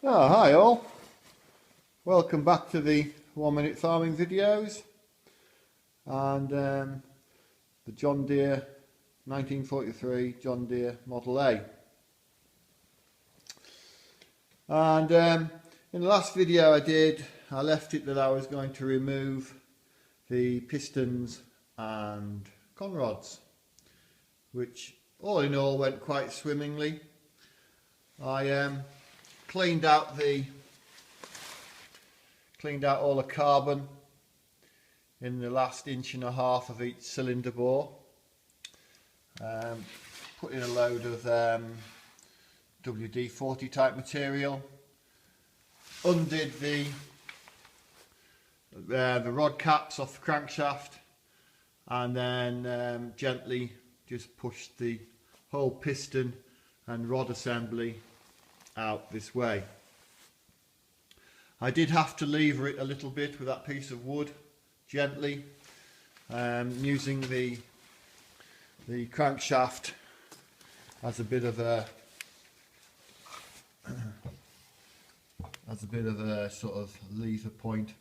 Oh, hi all. Welcome back to the 1 minute farming videos and the John Deere 1943 John Deere Model A. And in the last video I left it that I was going to remove the pistons and conrods, which all in all went quite swimmingly. I cleaned out all the carbon in the last 1.5 inches of each cylinder bore. Put in a load of WD-40 type material. Undid the rod caps off the crankshaft, and then gently just pushed the whole piston and rod assembly out this way. I did have to lever it a little bit with that piece of wood, gently, using the crankshaft as a bit of a sort of lever point.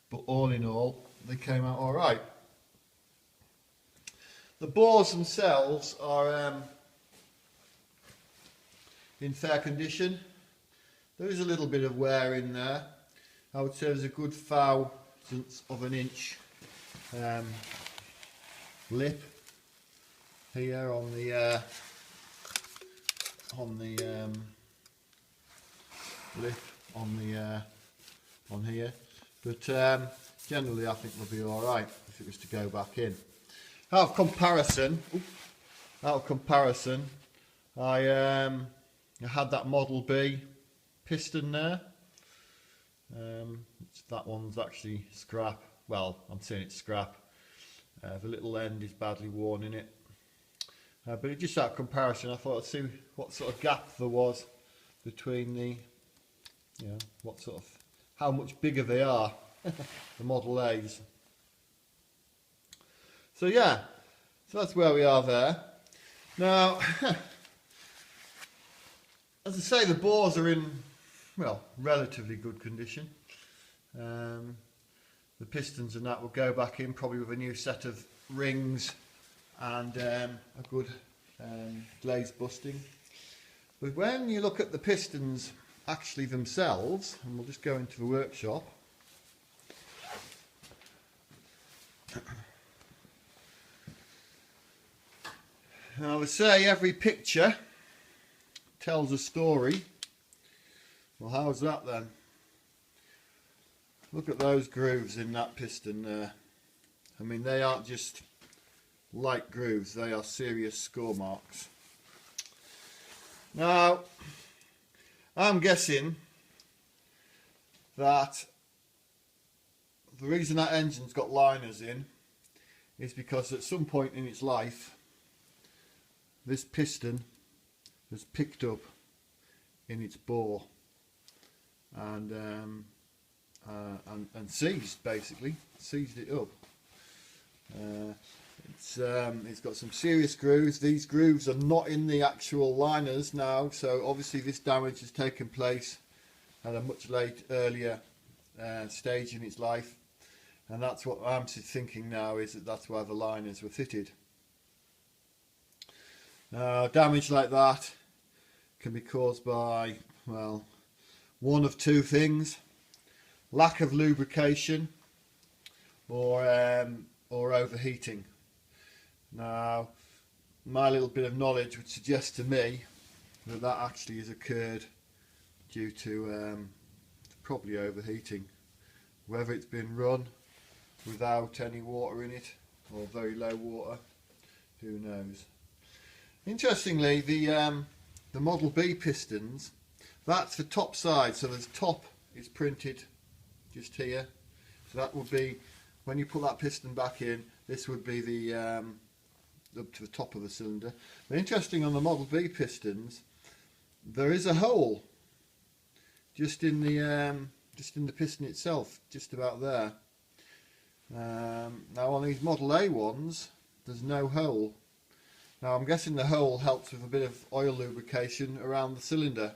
But all in all, they came out all right. The bores themselves are in fair condition. There is a little bit of wear in there. I would say there's a good 1/1000 of an inch lip here on the lip on here, but generally I think they'll be all right if it was to go back in. Out of comparison, I had that Model B piston there. That one's actually scrap. Well, I'm saying it's scrap. The little end is badly worn in it. But it just out of comparison, I thought I'd see what sort of gap there was between the, how much bigger they are, the Model A's. So yeah, so that's where we are there. Now, as I say, the bores are in, well, relatively good condition. The pistons and that will go back in probably with a new set of rings and a good glaze busting. But when you look at the pistons actually themselves, and we'll just go into the workshop. I would say every picture tells a story. Well, how's that then? Look at those grooves in that piston there. I mean, they aren't just light grooves, they are serious score marks. Now, I'm guessing that the reason that engine's got liners in is because at some point in its life this piston has picked up in its bore and seized it up. It's got some serious grooves. These grooves are not in the actual liners now, so obviously this damage has taken place at a much earlier stage in its life, and that's what I'm thinking now, is that that's why the liners were fitted. Now, damage like that can be caused by, well, one of two things: lack of lubrication or overheating. Now, my little bit of knowledge would suggest to me that that actually has occurred due to probably overheating. Whether it's been run without any water in it or very low water, who knows. Interestingly, the Model B pistons, that's the top side, so the top is printed just here. So that would be, when you put that piston back in, this would be the up to the top of the cylinder. But interesting, on the Model B pistons, there is a hole just in the piston itself, just about there. Now on these Model A ones, there's no hole. Now I'm guessing the hole helps with a bit of oil lubrication around the cylinder.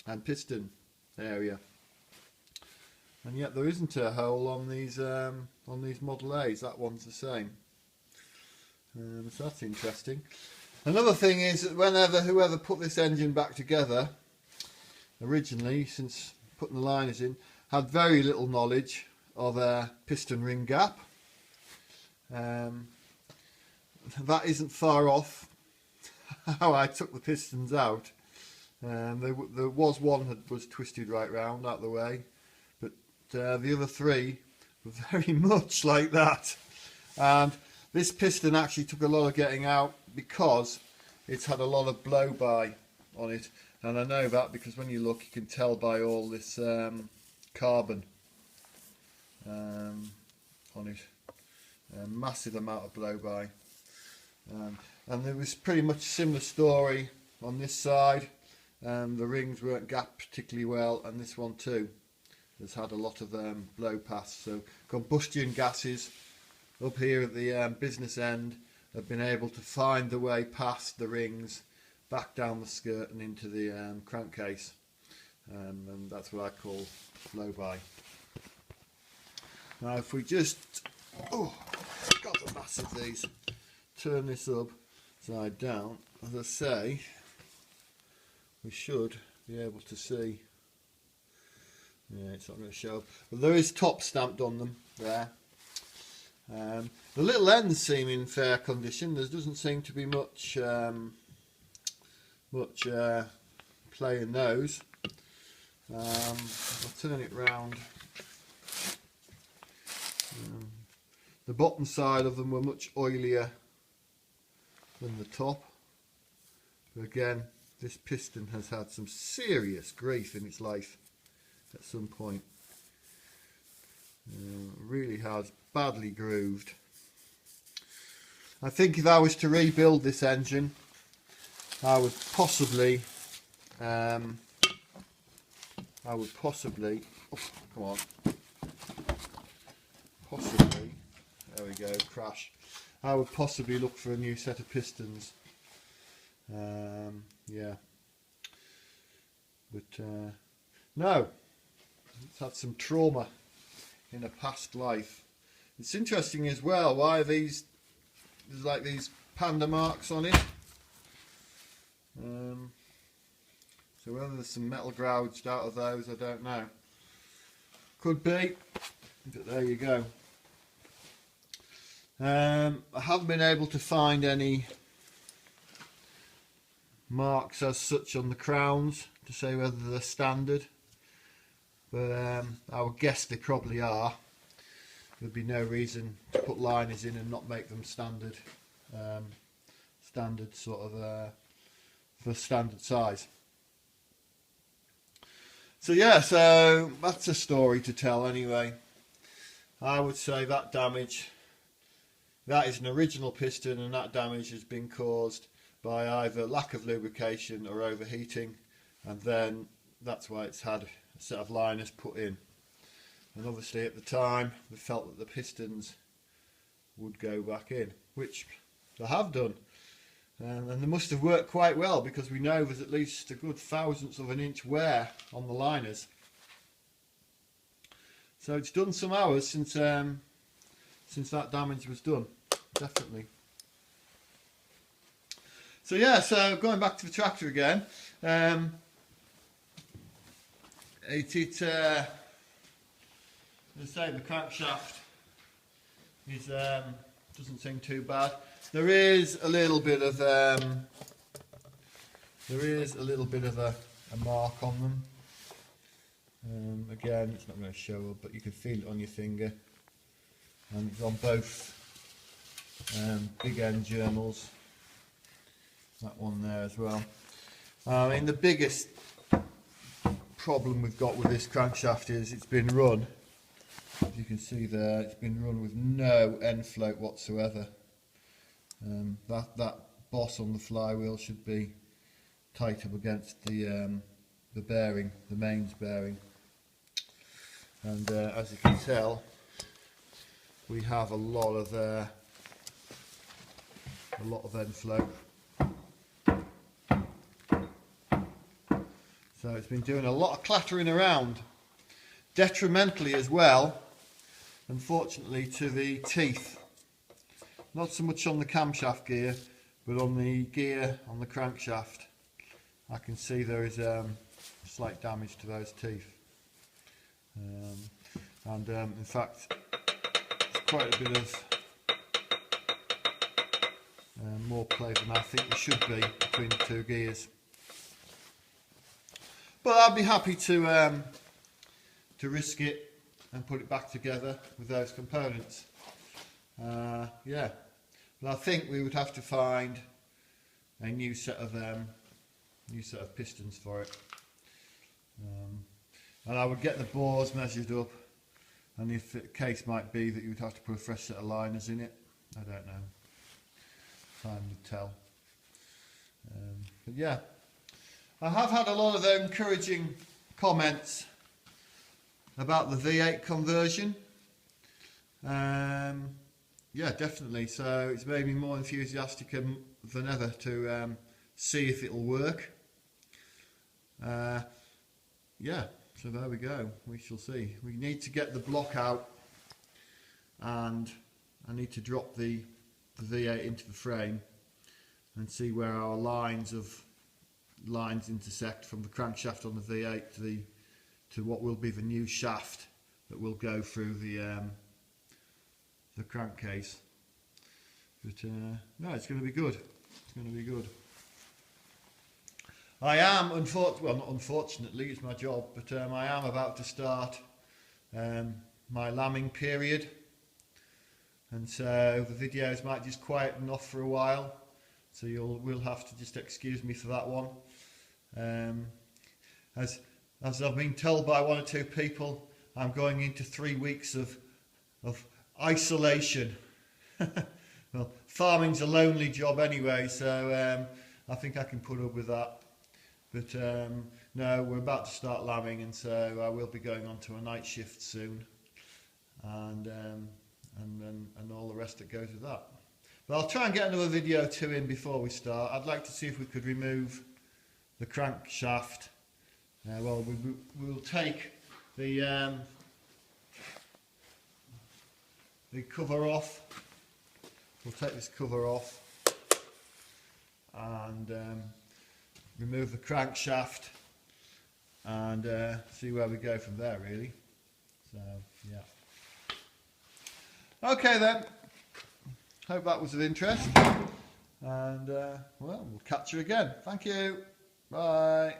and piston area, and yet there isn't a hole on these Model A's. That one's the same. So that's interesting. Another thing is that whoever put this engine back together originally, since putting the liners in, had very little knowledge of a piston ring gap. That isn't far off how I took the pistons out. There was one that was twisted right round out of the way, but the other three were very much like that. And this piston actually took a lot of getting out because it's had a lot of blow-by on it, and I know that because when you look you can tell by all this carbon on it. A massive amount of blow-by, and there was pretty much a similar story on this side. The rings weren't gapped particularly well, and this one too has had a lot of blow past. So combustion gases up here at the business end have been able to find the way past the rings, back down the skirt and into the crankcase, and that's what I call blow-by. Now if we just, got the mass of these, turn this upside down, as I say, we should be able to see. Yeah, it's not going to show, but there is top stamped on them there. The little ends seem in fair condition. There doesn't seem to be much play in those. I'll turn it round. The bottom side of them were much oilier than the top. But again, this piston has had some serious grief in its life at some point. Really has, badly grooved. I think if I was to rebuild this engine, I would possibly, oh, come on, possibly, there we go, crash. I would possibly look for a new set of pistons. Yeah, but no, it's had some trauma in a past life. It's interesting as well why there's like these panda marks on it. So whether there's some metal gouged out of those, I don't know. Could be, but there you go. I haven't been able to find any marks as such on the crowns to say whether they're standard, but I would guess they probably are. There'd be no reason to put liners in and not make them standard, standard sort of for standard size. So yeah, so that's a story to tell anyway. I would say that damage, that is an original piston, and that damage has been caused by either lack of lubrication or overheating, and then that's why it's had a set of liners put in. And obviously at the time we felt that the pistons would go back in, which they have done, and they must have worked quite well, because we know there's at least a good thousandth of an inch wear on the liners. So it's done some hours since that damage was done, definitely. So yeah, so going back to the tractor again, as I say, the crankshaft is doesn't seem too bad. There is a little bit of a mark on them. Again, it's not going to show up, but you can feel it on your finger, and it's on both big end journals. That one there as well. I mean, the biggest problem we've got with this crankshaft is it's been run, as you can see there, it's been run with no end float whatsoever. That boss on the flywheel should be tight up against the bearing, the mains bearing, and as you can tell, we have a lot of end float. So it's been doing a lot of clattering around, detrimentally as well, unfortunately, to the teeth. Not so much on the camshaft gear, but on the gear on the crankshaft. I can see there is slight damage to those teeth. In fact, there's quite a bit of more play than I think there should be between the two gears. But I'd be happy to risk it and put it back together with those components. Yeah, but I think we would have to find a new set of pistons for it. And I would get the bores measured up, and if the case might be that you would have to put a fresh set of liners in it, I don't know. Time would tell. But yeah, I have had a lot of encouraging comments about the V8 conversion. Yeah, definitely. So it's made me more enthusiastic than ever to see if it'll work. Yeah, so there we go. We shall see. We need to get the block out, and I need to drop the V8 into the frame and see where our lines intersect from the crankshaft on the V8 to what will be the new shaft that will go through the crankcase. But no, it's going to be good. It's going to be good. I am, well, not unfortunately, it's my job, but I am about to start my lambing period, and so the videos might just quieten off for a while, so we'll have to just excuse me for that one. As I've been told by one or two people, I'm going into 3 weeks of isolation. Well, farming's a lonely job anyway, so I think I can put up with that. But no, we're about to start lambing, and so I will be going on to a night shift soon, and all the rest that goes with that. But I'll try and get another video or two in before we start. I'd like to see if we could remove the crankshaft. Well, we'll take the cover off. We'll take this cover off and remove the crankshaft and see where we go from there, really. So yeah, okay then, hope that was of interest, and well, we'll catch you again. Thank you, bye.